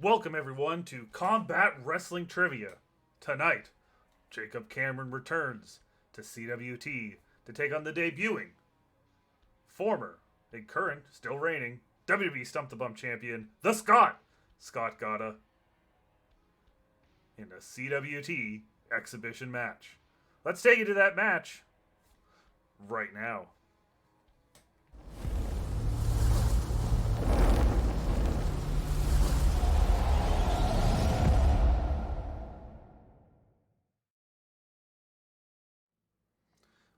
Welcome everyone to Combat Wrestling Trivia. Tonight, Jacob Cameron returns to CWT to take on the debuting, former and current, still reigning, WWE Stump the Bump champion, the Scott Gata, in a CWT exhibition match. Let's take you to that match right now.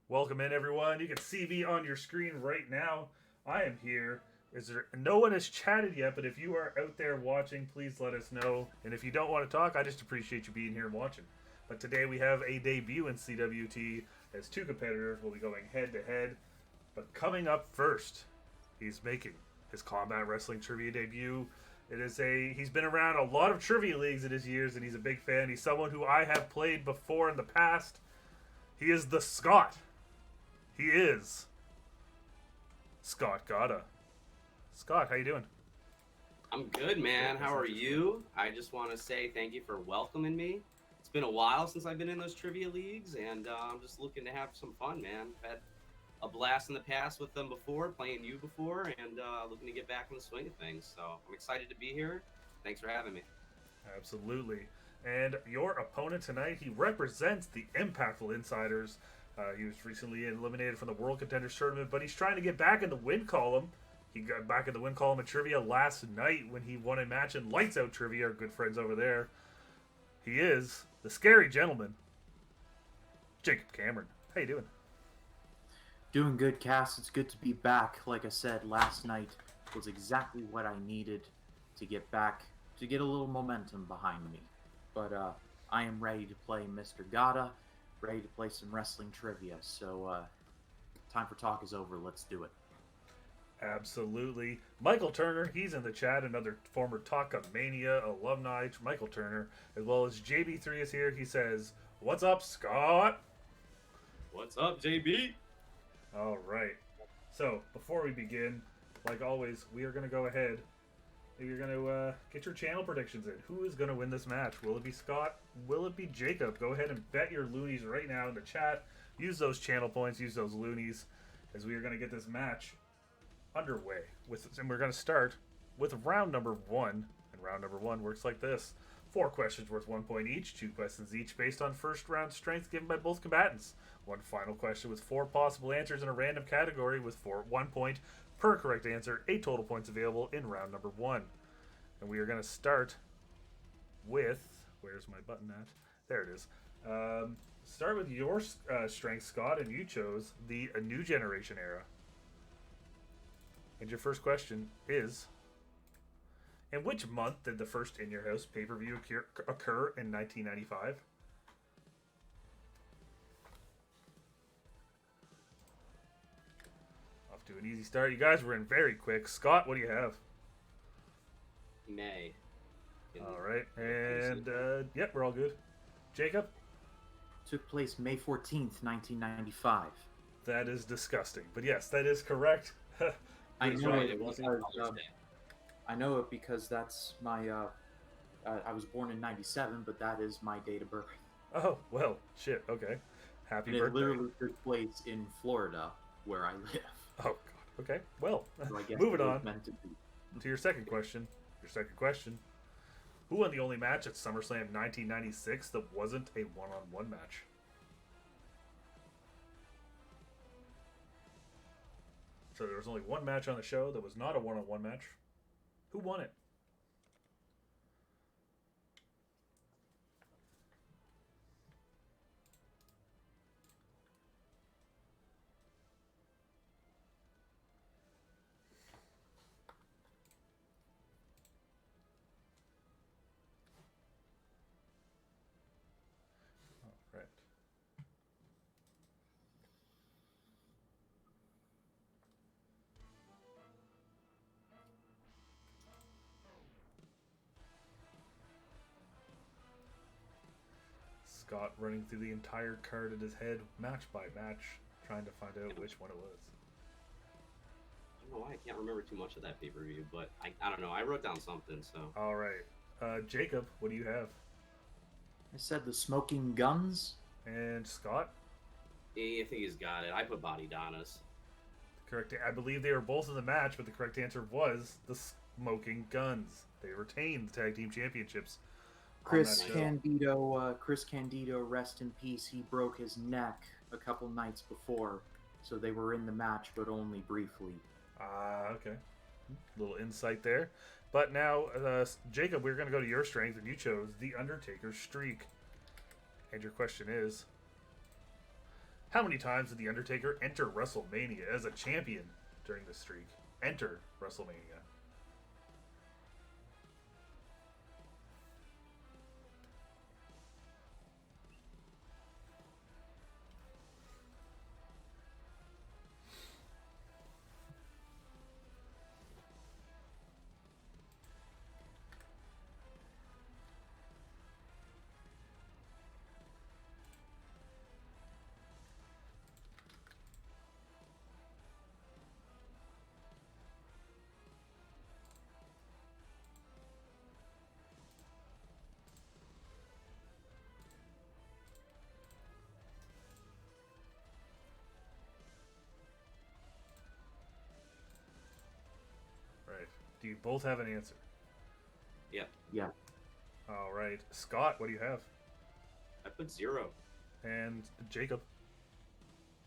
Welcome in, everyone. You can see me on your screen right now. I am here. No one has chatted yet, but if you are out there watching, please let us know. And if you don't want to talk, I just appreciate you being here and watching. But today we have a debut in CWT as two competitors will be going head to head. But coming up first, he's making his Combat Wrestling Trivia debut. He's been around a lot of trivia leagues in his years, and he's a big fan. He's someone who I have played before in the past. He is the Scott. He is Scott Gata. Scott, how you doing? I'm good, man. How are you? I just want to say thank you for welcoming me. It's been a while since I've been in those trivia leagues, and I'm just looking to have some fun, man. I've had a blast in the past with them before, playing you before, and looking to get back in the swing of things. So I'm excited to be here. Thanks for having me. Absolutely. And your opponent tonight, he represents the Impactful Insiders. He was recently eliminated from the World Contenders Tournament, but he's trying to get back in the win column. He got back in the win column in trivia last night when he won a match in Lights Out Trivia, our good friends over there. He is the scary gentleman, Jacob Cameron. How you doing? Doing good, Cass. It's good to be back. Like I said, last night was exactly what I needed to get back, to get a little momentum behind me. But I am ready to play Mr. Gata, ready to play some wrestling trivia. So time for talk is over. Let's do it. Absolutely. Michael Turner, he's in the chat, another former Taka Mania alumni, Michael Turner, as well as JB3 is here. He says, "What's up, Scott?" What's up, JB? All right. So, before we begin, like always, we are going to go ahead. You're going to get your channel predictions in. Who is going to win this match? Will it be Scott? Will it be Jacob? Go ahead and bet your loonies right now in the chat. Use those channel points. Use those loonies as we are going to get this match underway. And we're going to start with round number 1. And round number 1 works like this. 4 questions worth 1 point each. 2 questions each based on first round strength given by both combatants. 1 final question with 4 possible answers in a random category with 1 point per correct answer. 8 total points available in round number 1. And we are going to start with... Where's my button at? There it is. Start with your strength, Scott, and you chose the New Generation era. And your first question is... In which month did the first In Your House pay-per-view occur in 1995? Off to an easy start. You guys were in very quick. Scott, what do you have? May. All right. And, yep, we're all good. Jacob? Took place May 14th, 1995. That is disgusting. But yes, that is correct. I know right, it it wasn't because Father's Day. I know it because that's my. I was born in '97, but that is my date of birth. Oh, well, shit. Okay. Happy And it birthday. literally took place in Florida, where I live. Oh, God. Okay. Well, So I guess moving it was on meant to be. to your second question. Who won the only match at SummerSlam 1996 that wasn't a one-on-one match? So there was only one match on the show that was not a one-on-one match. Who won it? All right. Scott running through the entire card in his head, match by match, trying to find out which one it was. I don't know why I can't remember too much of that pay-per-view, but I don't know. I wrote down something, so. All right. Jacob, what do you have? I said the Smoking Guns. And Scott? Yeah, I think he's got it. I put Body Donnas. Correct. I believe they were both in the match, but the correct answer was the Smoking Guns. They retained the tag team championships. Chris show. Candido, rest in peace. He broke his neck a couple nights before, so they were in the match, but only briefly. Okay. Little insight there. But now, Jacob, we're going to go to your strength, and you chose The Undertaker's streak. And your question is, how many times did The Undertaker enter WrestleMania as a champion during this streak? Enter WrestleMania. Right. Do you both have an answer? Yeah. Yeah. All right. Scott, what do you have? I put 0. And Jacob?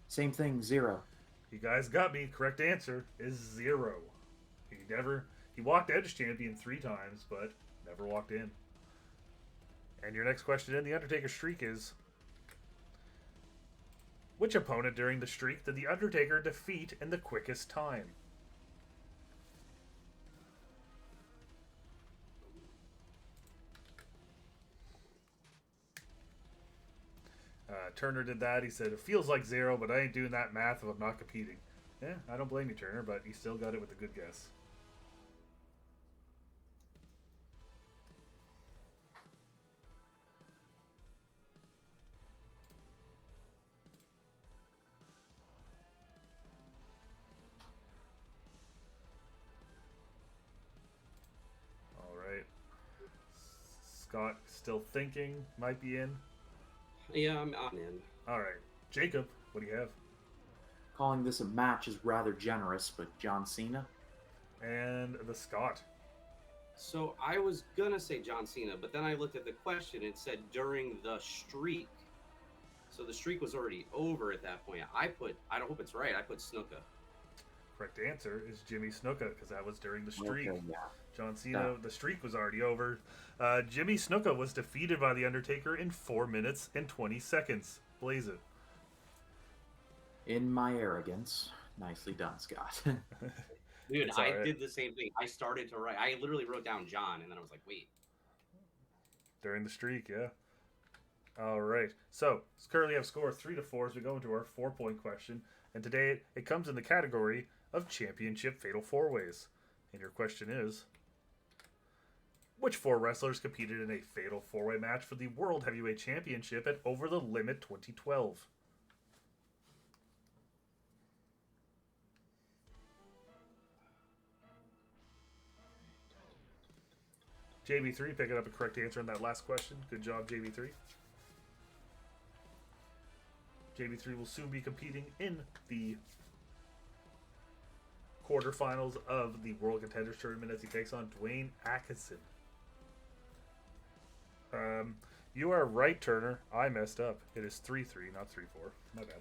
Same thing, 0. You guys got me. Correct answer is 0. He walked out as champion 3 times, but never walked in. And your next question in the Undertaker streak is, which opponent during the streak did the Undertaker defeat in the quickest time? Turner did that. He said, it feels like 0, but I ain't doing that math if I'm not competing. Yeah, I don't blame you, Turner, but he still got it with a good guess. All right. Scott still thinking, might be in. Yeah, I'm in. All right. Jacob, what do you have? Calling this a match is rather generous, but John Cena? And the Scott. So I was gonna say John Cena, but then I looked at the question and it said during the streak. So the streak was already over at that point. I don't hope it's right. I put Snuka. Correct answer is Jimmy Snuka, because that was during the streak. Okay, yeah. John Cena, the streak was already over. Jimmy Snuka was defeated by The Undertaker in 4 minutes and 20 seconds. Blaze it. In my arrogance. Nicely done, Scott. Dude, It's all I right. did the same thing. I started to write. I literally wrote down John, and then I was like, wait. During the streak, yeah. All right. So, currently have score 3-4 as we go into our 4-point question. And today it comes in the category of Championship Fatal 4-Ways. And your question is, which 4 wrestlers competed in a Fatal 4-Way match for the World Heavyweight Championship at Over the Limit 2012? JB3 picking up a correct answer on that last question. Good job, JB3. JB3 will soon be competing in the quarterfinals of the World Contenders Tournament as he takes on Dwayne Atkinson. You are right, Turner. I messed up. It is 3-3, not 3-4. My bad.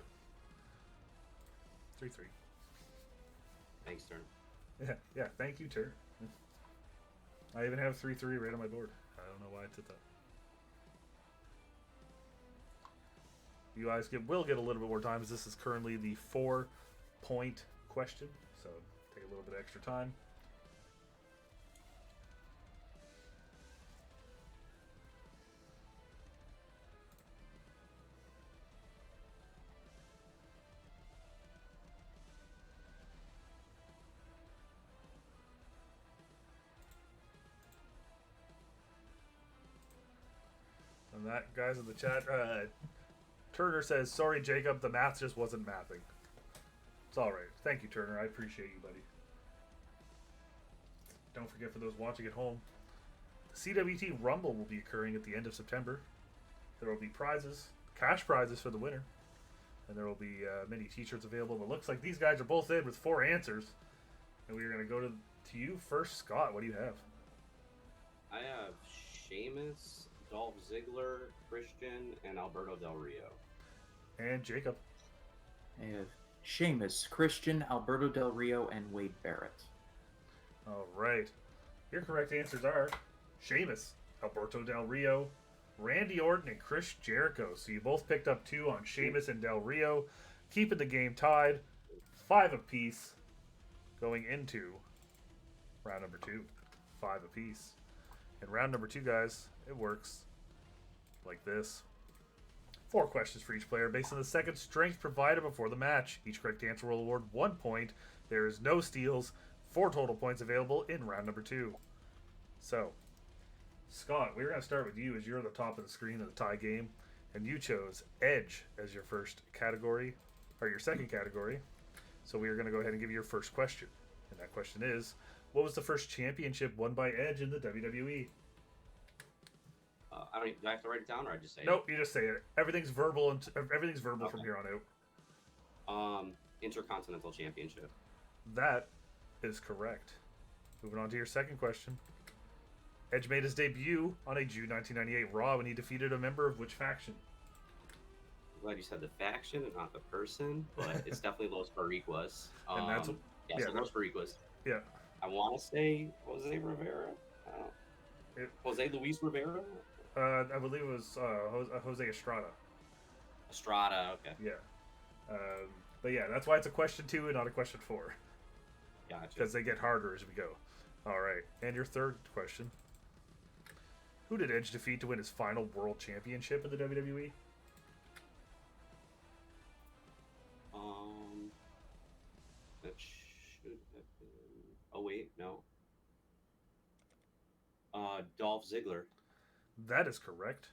3-3. Thanks, Turn. Yeah. Thank you, Turner. I even have 3-3 right on my board. I don't know why I did that. You guys will get a little bit more time, as this is currently the 4-point question. So take a little bit extra time. And that, guys in the chat, Turner says, sorry, Jacob, the math just wasn't mathing. It's all right. Thank you, Turner. I appreciate you, buddy. Don't forget, for those watching at home, CWT Rumble will be occurring at the end of September. There will be prizes, cash prizes for the winner, and there will be many T-shirts available. But it looks like these guys are both in with 4 answers, and we are going to go to you first, Scott. What do you have? I have Sheamus, Dolph Ziggler, Christian, and Alberto Del Rio. And Jacob. I have Sheamus, Christian, Alberto Del Rio, and Wade Barrett. All right. Your correct answers are Sheamus, Alberto Del Rio, Randy Orton, and Chris Jericho. So you both picked up 2 on Sheamus and Del Rio, keeping the game tied, 5 apiece, going into round number 2. 5 apiece. In round number 2, guys, it works like this. 4 questions for each player based on the second strength provided before the match. Each correct answer will award 1 point. There is no steals. 4 total points available in round number 2. So, Scott, we're going to start with you as you're at the top of the screen of the tie game, and you chose Edge as your first category, or your second category. So we are going to go ahead and give you your first question. And that question is, what was the first championship won by Edge in the WWE? Do I have to write it down, or I just say Nope, you just say it. Everything's verbal, and everything's verbal Okay. from here on out. Intercontinental Championship. That is correct. Moving on to your second question. Edge made his debut on a June 1998 Raw when he defeated a member of which faction? I'm glad you said the faction and not the person, but it's definitely Los Boricuas. And that's So yeah. Los Boricuas. Yeah. I want to say Jose Rivera. I don't know. Jose Luis Rivera. I believe it was Jose Estrada. Estrada. Okay. Yeah. But yeah, that's why it's a question 2 and not a question 4. Gotcha. Because they get harder as we go. All right. And your third question. Who did Edge defeat to win his final world championship in the WWE? That should have been. Oh wait, no. Dolph Ziggler. That is correct.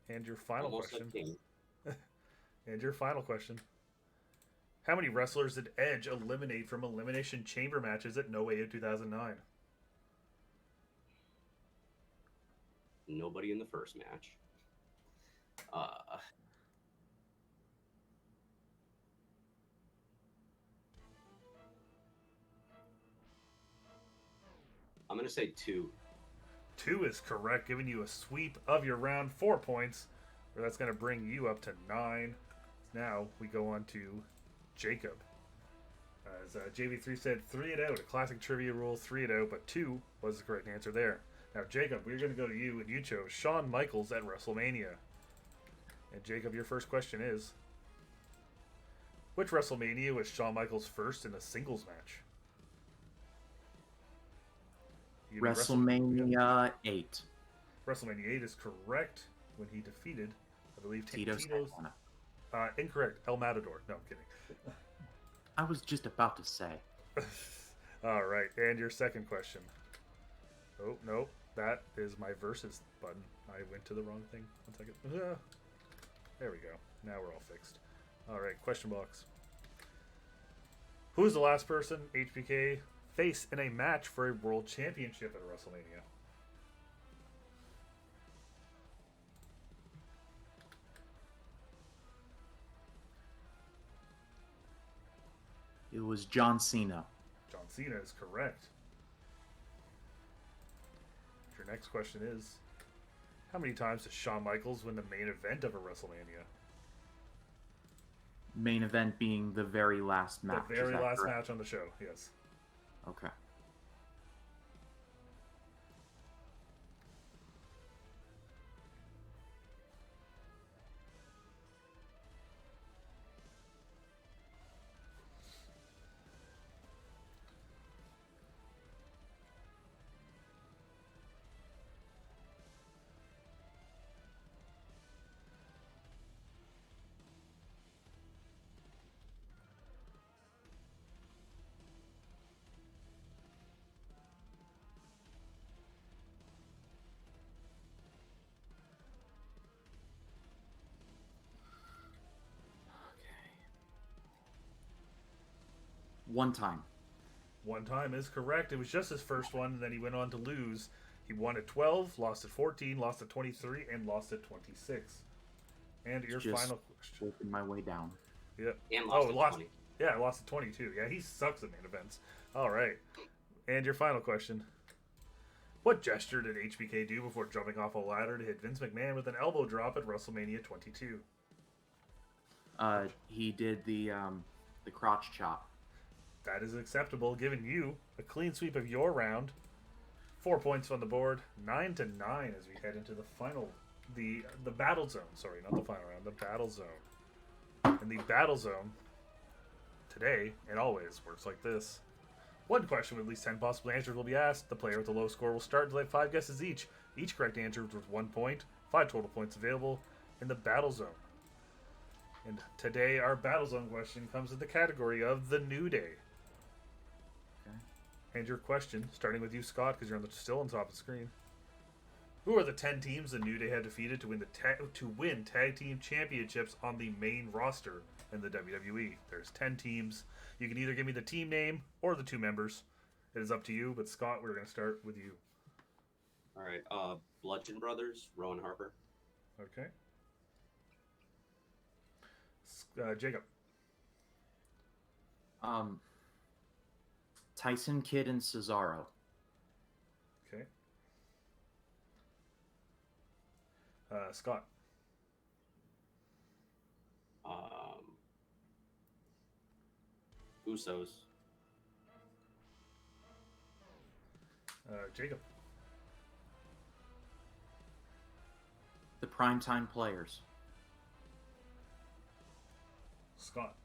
And your final Almost question. like King. And your final question. How many wrestlers did Edge eliminate from Elimination Chamber matches at No Way of 2009? Nobody in the first match. I'm gonna say 2. 2 is correct, giving you a sweep of your round, 4 points. Where that's going to bring you up to 9. Now we go on to Jacob. As JV3 said, 3 it out. A classic trivia rule, 3 it out, but 2 was the correct answer there. Now, Jacob, we're going to go to you, and you chose Shawn Michaels at WrestleMania. And Jacob, your first question is, which WrestleMania was Shawn Michaels first in a singles match? You did WrestleMania 8. WrestleMania 8 is correct when he defeated, I believe, Tito's Tito's. Incorrect. El Matador. No, I'm kidding. I was just about to say. All right. And your second question. Oh, no. That is my versus button. I went to the wrong thing. 1 second. There we go. Now we're all fixed. All right. Question box. Who is the last person HBK faced in a match for a world championship at WrestleMania? It was John Cena. John Cena is correct. Your next question is, how many times does Shawn Michaels win the main event of a WrestleMania? Main event being the very last match. The very is that last correct? match on the show, yes. Okay. One time. One time is correct. It was just his first one, and then he went on to lose. He won at 12, lost at 14, lost at 23, and lost at 26. And your Just final question. working my way down. Yeah. And lost at lost. 20. Yeah, lost at 22. Yeah, he sucks at main events. All right. And your final question. What gesture did HBK do before jumping off a ladder to hit Vince McMahon with an elbow drop at WrestleMania 22? He did the crotch chop. That is acceptable, giving you a clean sweep of your round. 4 points on the board, 9-9 as we head into the final, the battle zone. Sorry, not the final round, the battle zone. And the battle zone today and always works like this. One question with at least 10 possible answers will be asked. The player with the low score will start to have 5 guesses each. Each correct answer is worth 1 point. 5 total points available in the battle zone. And today our battle zone question comes in the category of the New Day. Okay. And your question, starting with you, Scott, because you're still on top of the screen. Who are the 10 teams the New Day had defeated to win tag team championships on the main roster in the WWE? There's 10 teams. You can either give me the team name or the 2 members. It is up to you, but Scott, we're going to start with you. All right. Bludgeon Brothers, Rowan Harper. Okay. Jacob. Tyson Kidd and Cesaro. Okay. Scott. Usos. Jacob. The Primetime Players. Scott.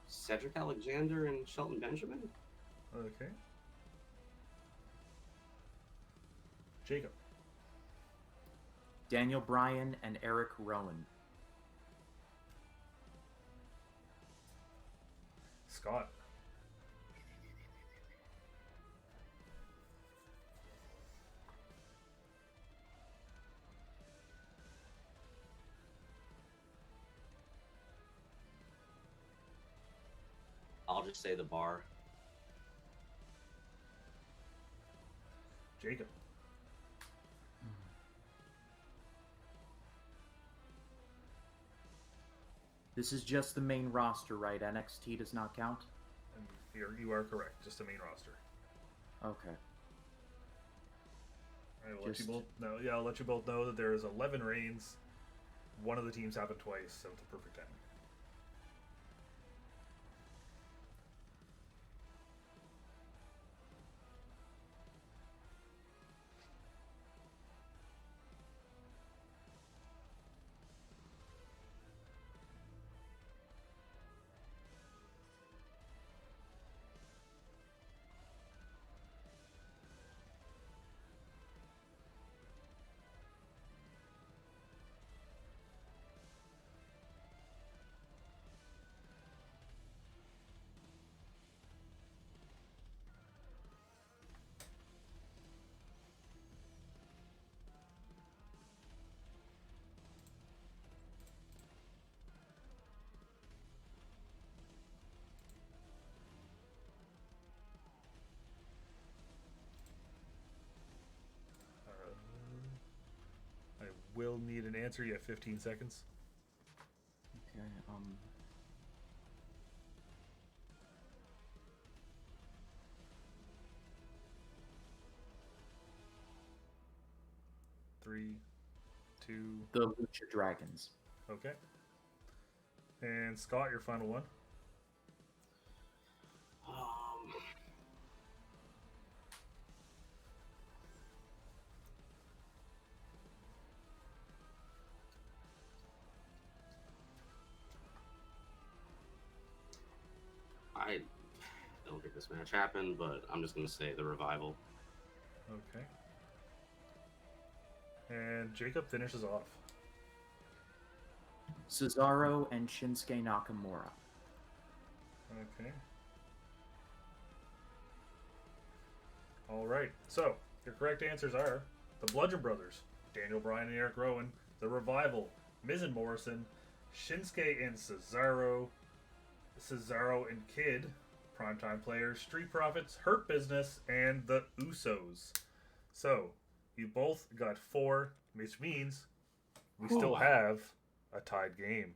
Cedric Alexander and Shelton Benjamin. Okay. Jacob. Daniel Bryan and Eric Rowan. Scott. I'll just say the Bar. Jacob. This is just the main roster, right? NXT does not count? And you are correct. Just the main roster. Okay. I will let you both know. Yeah, I'll let you both know that there is 11 reigns. One of the teams happened twice, so it's a perfect 10. I will need an answer. You have 15 seconds. Okay, 3, 2. the Lucha Dragons. Okay. And Scott, your final one. I don't think this match happened, but I'm just going to say the Revival. Okay. And Jacob finishes off. Cesaro and Shinsuke Nakamura. Okay. All right. So, your correct answers are the Bludgeon Brothers, Daniel Bryan and Eric Rowan, The Revival, Miz and Morrison, Shinsuke and Cesaro, Cesaro and Kid, Primetime Players, Street Profits, Hurt Business, and the Usos. So, you both got 4, which means we still have a tied game.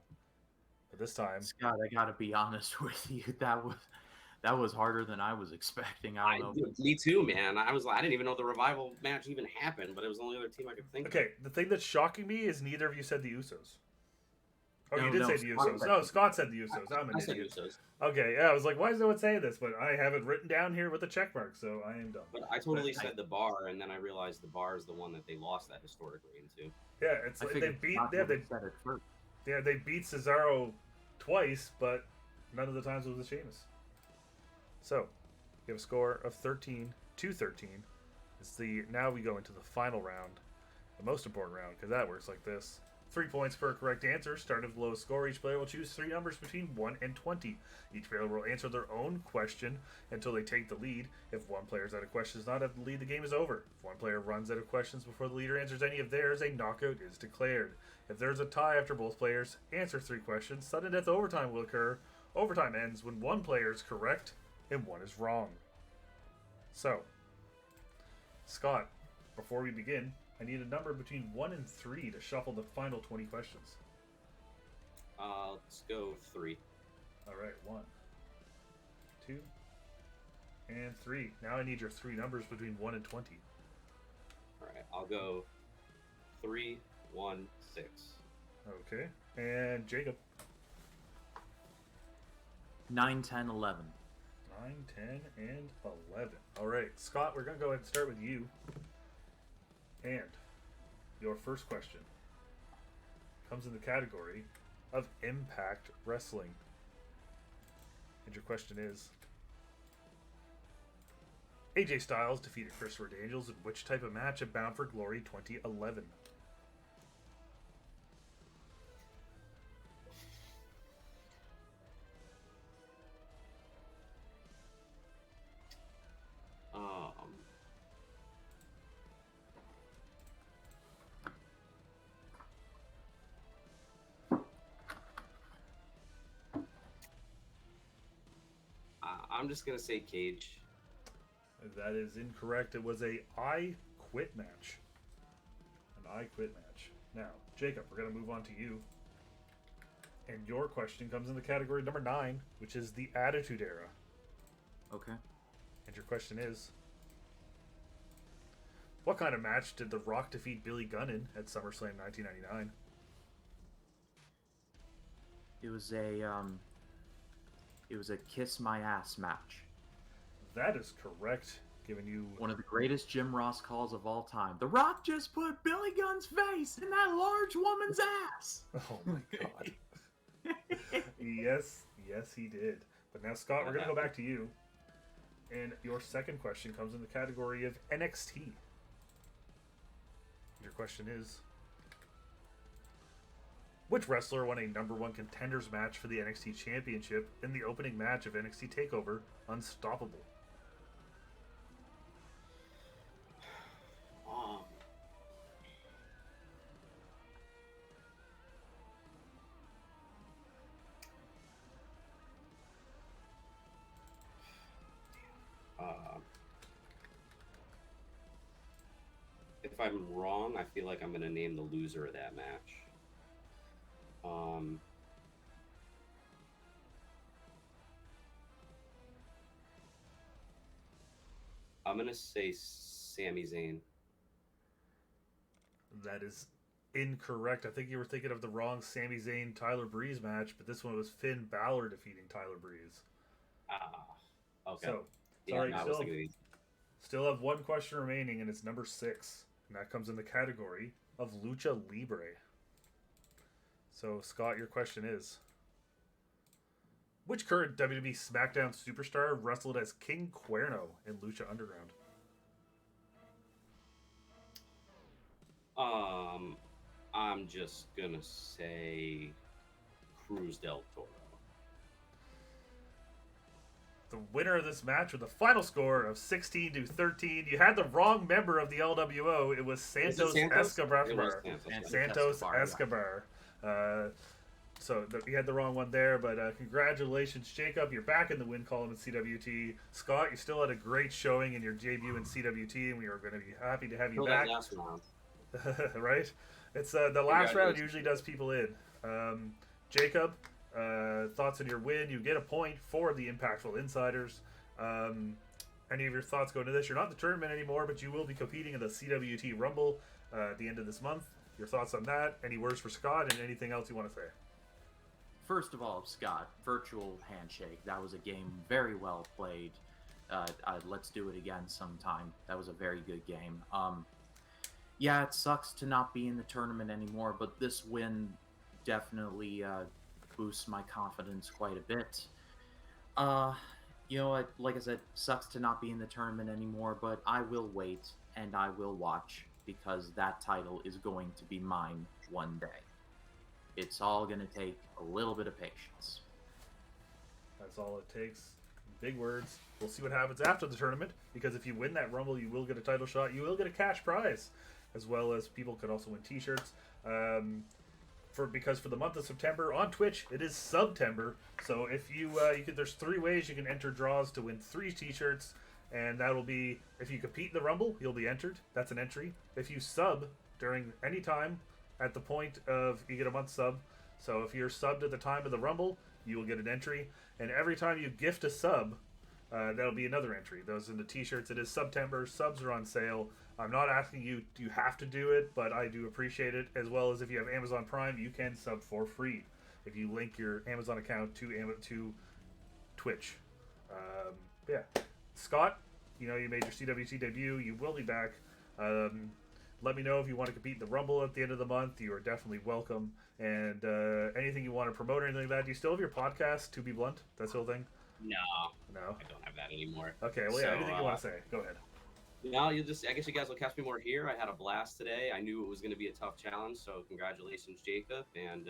But this time, Scott, I gotta be honest with you. That was harder than I was expecting. I don't know. Me too, man. I didn't even know the Revival match even happened, but it was the only other team I could think of. okay, the thing that's shocking me is neither of you said the Usos. Oh, No, you did no, say the Scott Usos. said No, Scott said the Usos. I'm an I said idiot. Usos, Okay, yeah, I was like, why is no one saying this? But I have it written down here with a check mark, so I am dumb. but I totally But I- said the Bar, and then I realized the Bar is the one that they lost that historically into. Yeah, it's I like they figured beat Scott yeah, would they have said it first. they beat Cesaro twice, but none of the times it was Sheamus. So, you have a score of 13-13. Now we go into the final round, the most important round, because that works like this. 3 points per correct answer. Start at the lowest score. Each player will choose 3 numbers between 1 and 20. Each player will answer their own question until they take the lead. If one player's out of questions not at the lead, the game is over. If one player runs out of questions before the leader answers any of theirs, a knockout is declared. If there's a tie after both players answer 3 questions, sudden death overtime will occur. Overtime ends when one player is correct and one is wrong. So, Scott, before we begin, I need a number between 1 and 3 to shuffle the final 20 questions. Let's go 3. All right, 1, 2, and 3. Now I need your 3 numbers between 1 and 20. All right, I'll go 3, 1, 6. Okay, and Jacob. 9, 10, 11. 9, 10, and 11. All right, Scott, we're going to go ahead and start with you. And your first question comes in the category of Impact Wrestling. And your question is, AJ Styles defeated Christopher Daniels in which type of match at Bound for Glory 2011? I'm just gonna say Cage. That is incorrect. It was a I Quit match. An I Quit match. Now, Jacob, we're going to move on to you. And your question comes in the category number 9, which is the Attitude Era. Okay. And your question is, what kind of match did The Rock defeat Billy Gunn in at SummerSlam 1999? It was a kiss my ass match. That is correct, giving you... One of the greatest Jim Ross calls of all time. The Rock just put Billy Gunn's face in that large woman's ass. Oh my god. Yes, he did. But now, Scott, we're going to go back to you. And your second question comes in the category of NXT. Your question is, which wrestler won a number 1 contenders match for the NXT Championship in the opening match of NXT TakeOver Unstoppable? If I'm wrong, I feel like I'm gonna name the loser of that match. I'm gonna say Sami Zayn. That is incorrect. I think you were thinking of the wrong Sami Zayn Tyler Breeze match, but this one was Finn Balor defeating Tyler Breeze. Okay. So, yeah, sorry, no, I was thinking of these. still have 1 question remaining, and it's number 6. And that comes in the category of Lucha Libre. So, Scott, your question is, which current WWE SmackDown superstar wrestled as King Cuerno in Lucha Underground? I'm just gonna say Cruz del Toro. the winner of this match with a final score of 16-13. You had the wrong member of the LWO. It was Santos Escobar. It was Santos Escobar, yeah. Escobar. So you had the wrong one there, but congratulations, Jacob. You're back in the win column in CWT. Scott, you still had a great showing in your debut in CWT, and we are going to be happy to have you back. That last round. Right? It's the last round usually does people in. Jacob, thoughts on your win? You get a point for the Impactful Insiders. Any of your thoughts go into this? You're not in the tournament anymore, but you will be competing in the CWT Rumble at the end of this month. Your thoughts on that? Any words for Scott, and anything else you want to say? First of all, Scott, virtual handshake. That was a game very well played. Let's do it again sometime. That was a very good game. Yeah, it sucks to not be in the tournament anymore, but this win definitely boosts my confidence quite a bit. You know what? Like I said, sucks to not be in the tournament anymore, but I will wait and I will watch because that title is going to be mine one day. It's all going to take a little bit of patience. That's all it takes. Big words. We'll see what happens after the tournament, because if you win that Rumble, you will get a title shot. You will get a cash prize, as well as people could also win T-shirts. Because for the month of September on Twitch, it is Subtember. So if there's 3 ways you can enter draws to win 3 T-shirts, and that'll be if you compete in the Rumble, you'll be entered. That's an entry. If you sub during any time at the point of you get a month sub. So if you're subbed at the time of the Rumble, you will get an entry. And every time you gift a sub, that'll be another entry. Those in the T-shirts. It is September. Subs are on sale. I'm not asking you have to do it, but I do appreciate it. As well as if you have Amazon Prime, you can sub for free if you link your Amazon account to Twitch. Yeah, Scott, you made your CWT debut. You will be back. Let me know if you want to compete in the Rumble at the end of the month. You are definitely welcome. And anything you want to promote or anything like that. Do you still have your podcast, To Be Blunt? That whole thing? No. No? I don't have that anymore. Okay, well, yeah, anything you want to say. Go ahead. No, I guess you guys will catch me more here. I had a blast today. I knew it was going to be a tough challenge, so congratulations, Jacob. And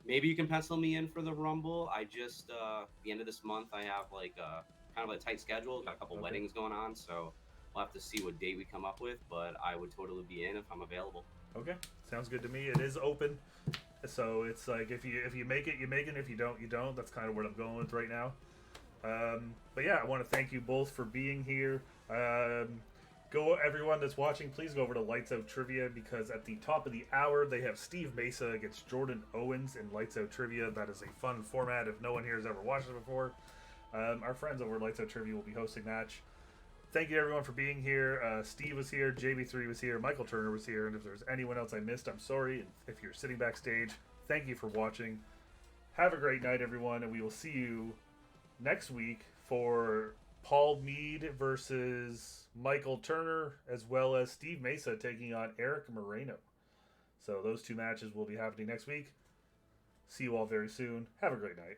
maybe you can pencil me in for the Rumble. I just, the end of this month, I have kind of a tight schedule. Got a couple weddings going on, so we'll have to see what date we come up with, but I would totally be in if I'm available. Okay, sounds good to me. It is open, so it's like if you make it, you make it. If you don't, you don't. That's kind of what I'm going with right now. But yeah, I want to thank you both for being here. Everyone that's watching, please go over to Lights Out Trivia, because at the top of the hour they have Steve Mesa against Jordan Owens in Lights Out Trivia. That is a fun format if no one here has ever watched it before. Our friends over at Lights Out Trivia will be hosting that match. Thank you everyone for being here. Steve was here, JB3 was here, Michael Turner was here, and if there's anyone else I missed, I'm sorry. If you're sitting backstage, thank you for watching. Have a great night, everyone, and we will see you next week for Paul Mead versus Michael Turner, as well as Steve Mesa taking on Eric Moreno. So those 2 matches will be happening next week. See you all very soon. Have a great night.